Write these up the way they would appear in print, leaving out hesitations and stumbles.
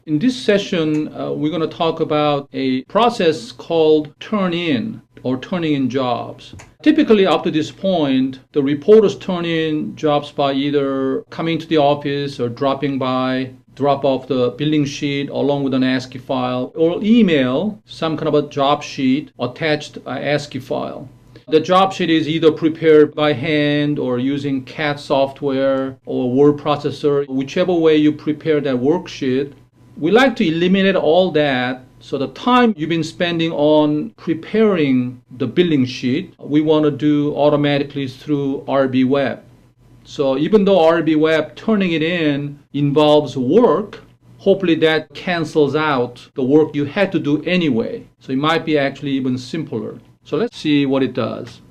In this session, we're going to talk about a process called turn-in or turning in jobs. Typically, up to this point, the reporters turn in jobs by either coming to the office or dropping by, drop off the billing sheet along with an ASCII file, or email some kind of a job sheet attached ASCII file. The job sheet is either prepared by hand or using CAD software or word processor, whichever way you prepare that worksheet. We like to eliminate all that, so the time you've been spending on preparing the billing sheet, we want to do automatically through RB Web. So even though RB Web turning it in involves work, hopefully that cancels out the work you had to do anyway. So it might be actually even simpler. So let's see what it does.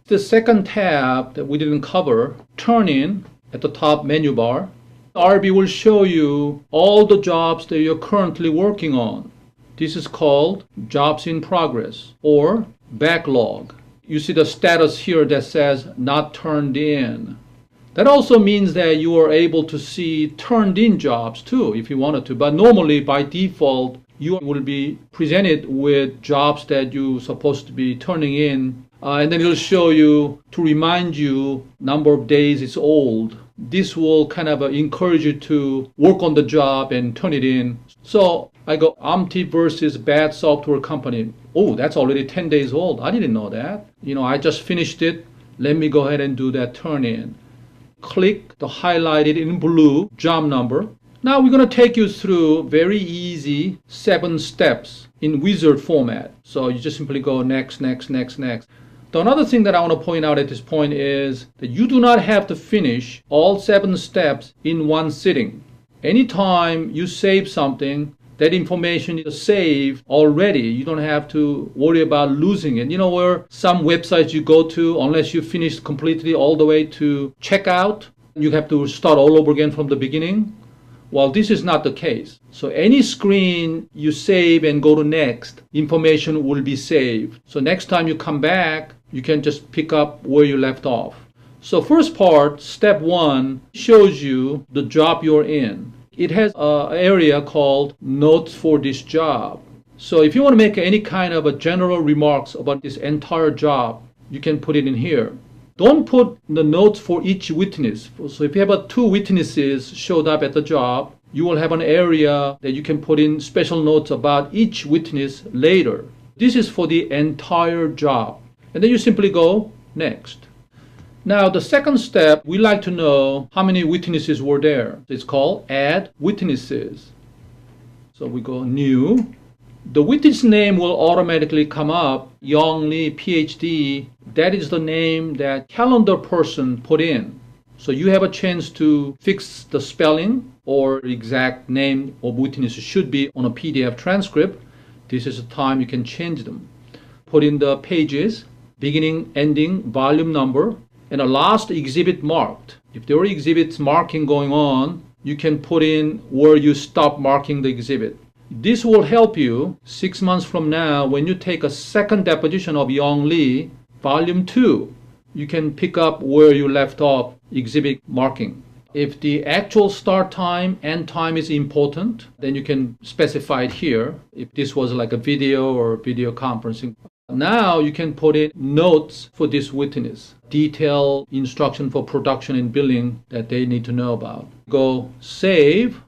The second tab that we didn't cover, turn in at the top menu bar. RB will show you all the jobs that you're currently working on. This is called jobs in progress or backlog. You see the status here that says not turned in. That also means that you are able to see turned in jobs too if you wanted to, but normally by default you will be presented with jobs that you're supposed to be turning in, and then it'll show you to remind you number of days it's old. This will kind of encourage you to work on the job and turn it in. So I go Omti versus bad software company. Oh, that's already 10 days old. I didn't know that. I just finished it. Let me go ahead and do that turn in. Click the highlighted in blue job number. Now we're going to take you through very easy 7 steps in wizard format. So you just simply go next, next, next, next. Another thing that I want to point out at this point is that you do not have to finish all 7 steps in one sitting. Anytime you save something, that information is saved already. You don't have to worry about losing it. Where some websites you go to, unless you finish completely all the way to checkout, you have to start all over again from the beginning. Well, this is not the case. So any screen you save and go to next, information will be saved. So next time you come back, you can just pick up where you left off. So first part, step 1, shows you the job you're in. It has an area called notes for this job. So if you want to make any kind of a general remarks about this entire job, you can put it in here. Don't put the notes for each witness. So if you have 2 witnesses showed up at the job, you will have an area that you can put in special notes about each witness later. This is for the entire job. And then you simply go next. Now the second step, we like to know how many witnesses were there. It's called add witnesses. So we go new. The witness name will automatically come up, Yong Lee, PhD. That is the name that calendar person put in. So you have a chance to fix the spelling or exact name of witness should be on a PDF transcript. This is the time you can change them. Put in the pages, beginning, ending, volume number, and a last exhibit marked. If there are exhibits marking going on, you can put in where you stop marking the exhibit. This will help you 6 months from now when you take a second deposition of Yong Lee, volume 2. You can pick up where you left off exhibit marking. If the actual start time, end time is important, then you can specify it here. If this was like a video or video conferencing. Now you can put in notes for this witness, detailed instruction for production and billing that they need to know about. Go save.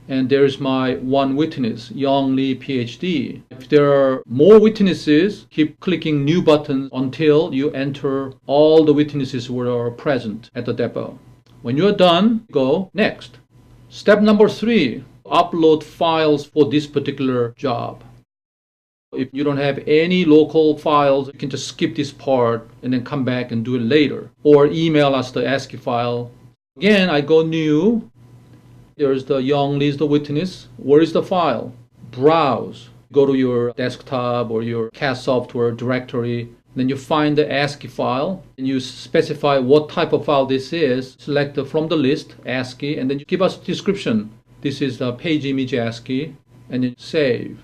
And there's my 1 witness, Yong Lee, PhD. If there are more witnesses, keep clicking new buttons until you enter all the witnesses who are present at the depot. When you're done, go next. Step number 3, upload files for this particular job. If you don't have any local files, you can just skip this part and then come back and do it later. Or email us the ASCII file. Again, I go new. There's the Yong Lee's the witness. Where is the file? Browse. Go to your desktop or your CAD software directory. Then you find the ASCII file and you specify what type of file this is. Select from the list ASCII and then you give us a description. This is the page image ASCII and then save.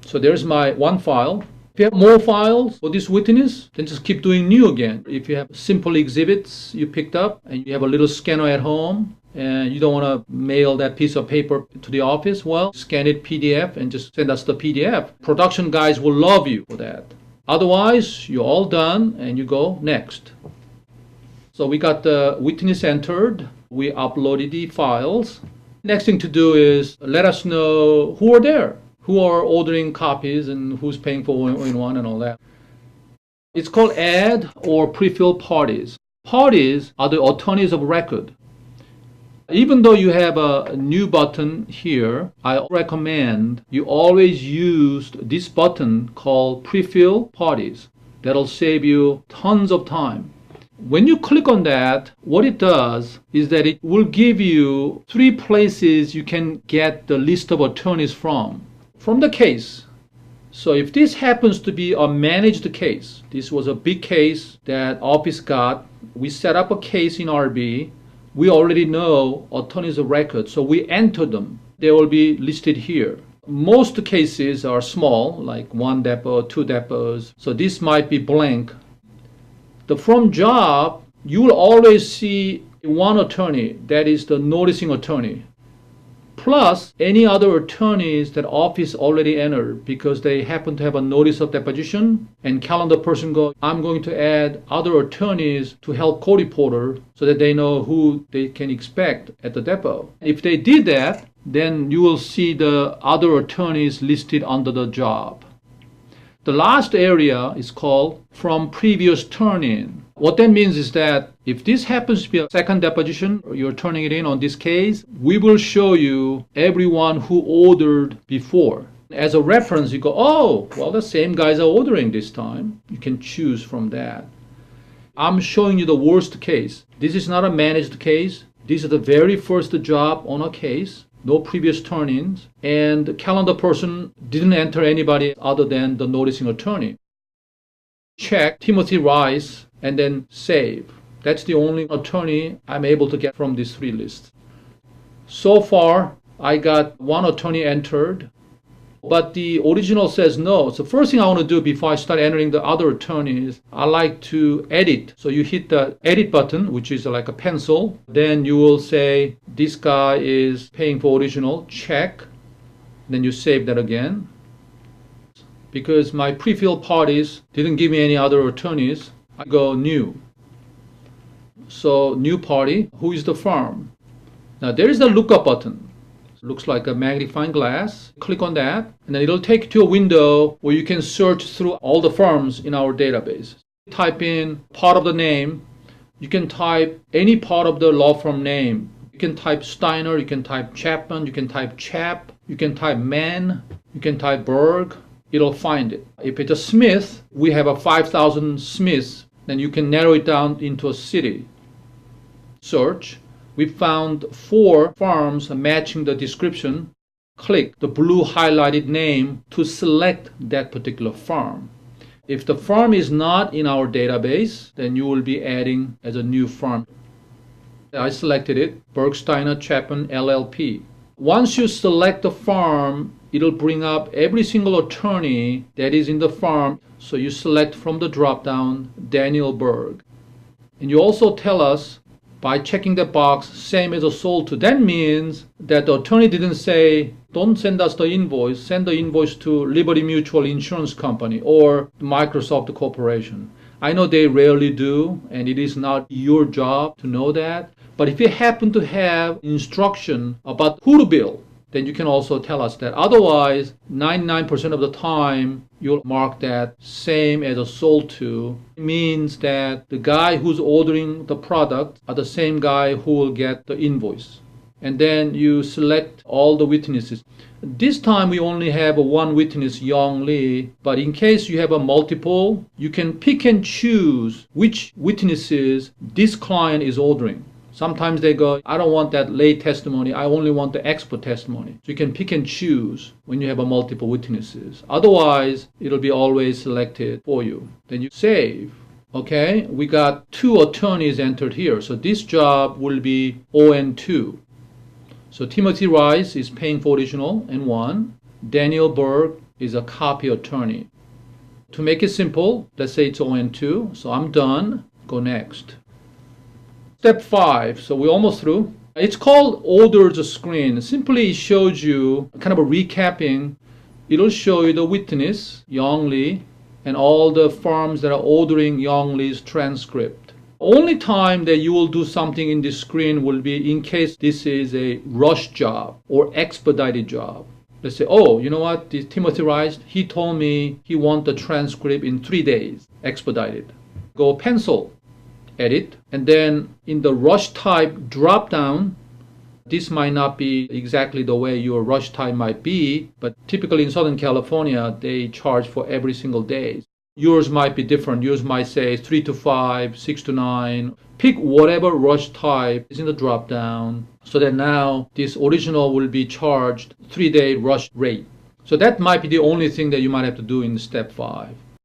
So there's my 1 file. If you have more files for this witness, then just keep doing new again. If you have simple exhibits you picked up and you have a little scanner at home and you don't want to mail that piece of paper to the office, well, scan it PDF and just send us the PDF. Production guys will love you for that. Otherwise, you're all done and you go next. So we got the witness entered. We uploaded the files. Next thing to do is let us know who are there, who are ordering copies and who's paying for all-in-one and all that. It's called add or pre-fill parties. Parties are the attorneys of record. Even though you have a new button here, I recommend you always use this button called pre-fill parties. That'll save you tons of time. When you click on that, what it does is that it will give you 3 places you can get the list of attorneys from the case. So if this happens to be a managed case, this was a big case that office got, we set up a case in RB, we already know attorneys of record, so we enter them. They will be listed here. Most cases are small, like 1 depot, 2 depots, so this might be blank. The from job, you will always see one attorney, that is the noticing attorney, plus any other attorneys that office already entered because they happen to have a notice of deposition, and calendar person go, I'm going to add other attorneys to help co-reporter so that they know who they can expect at the depot. If they did that, then you will see the other attorneys listed under the job. The last area is called from previous turn-in. What that means is that if this happens to be a second deposition, or you're turning it in on this case, we will show you everyone who ordered before. As a reference, you go, oh, well, the same guys are ordering this time. You can choose from that. I'm showing you the worst case. This is not a managed case. This is the very first job on a case. No previous turn-ins, and the calendar person didn't enter anybody other than the noticing attorney. Check Timothy Rice and then save. That's the only attorney I'm able to get from these 3 lists. So far, I got 1 attorney entered, but the original says no. So first thing I want to do before I start entering the other attorneys, I like to edit. So you hit the edit button, which is like a pencil. Then you will say, this guy is paying for original, check. Then you save that again. Because my pre-fill parties didn't give me any other attorneys, I go new. So new party, who is the firm? Now there is the lookup button. Looks like a magnifying glass. Click on that, and then it'll take you to a window where you can search through all the firms in our database. Type in part of the name. You can type any part of the law firm name. You can type Steiner, you can type Chapman, you can type Chap, you can type Mann, you can type Berg. It'll find it. If it's a Smith, we have a 5,000 Smiths, then you can narrow it down into a city. Search. We found 4 firms matching the description. Click the blue highlighted name to select that particular firm. If the firm is not in our database, then you will be adding as a new firm. I selected it, Berg Steiner Chapman LLP. Once you select the firm, it'll bring up every single attorney that is in the firm. So you select from the drop-down Daniel Berg. And you also tell us by checking the box, same as a sold to. That means that the attorney didn't say, don't send us the invoice, send the invoice to Liberty Mutual Insurance Company or Microsoft Corporation. I know they rarely do, and it is not your job to know that. But if you happen to have instruction about who to bill, then you can also tell us that. Otherwise, 99% of the time, you'll mark that same as a sold to. It means that the guy who's ordering the product are the same guy who will get the invoice. And then you select all the witnesses. This time we only have 1 witness, Young Lee, but in case you have a multiple, you can pick and choose which witnesses this client is ordering. Sometimes they go, I don't want that lay testimony, I only want the expert testimony. So you can pick and choose when you have a multiple witnesses. Otherwise, it'll be always selected for you. Then you save. Okay, we got 2 attorneys entered here. So this job will be ON2. So Timothy Rice is paying for original and 1. Daniel Berg is a copy attorney. To make it simple, let's say it's ON2. So I'm done. Go next. Step 5, so we're almost through. It's called orders screen. Simply it shows you kind of a recapping. It'll show you the witness, Young Lee, and all the firms that are ordering Young Lee's transcript. Only time that you will do something in this screen will be in case this is a rush job or expedited job. Let's say, oh, you know what, this Timothy Rice, he told me he wants the transcript in 3 days, expedited. Go pencil, edit, and then in the rush type drop down, this might not be exactly the way your rush type might be, but typically in Southern California, they charge for every single day. Yours might be different. Yours might say 3 to 5, 6 to 9. Pick whatever rush type is in the drop down so that now this original will be charged 3-day rush rate. So that might be the only thing that you might have to do in step 5.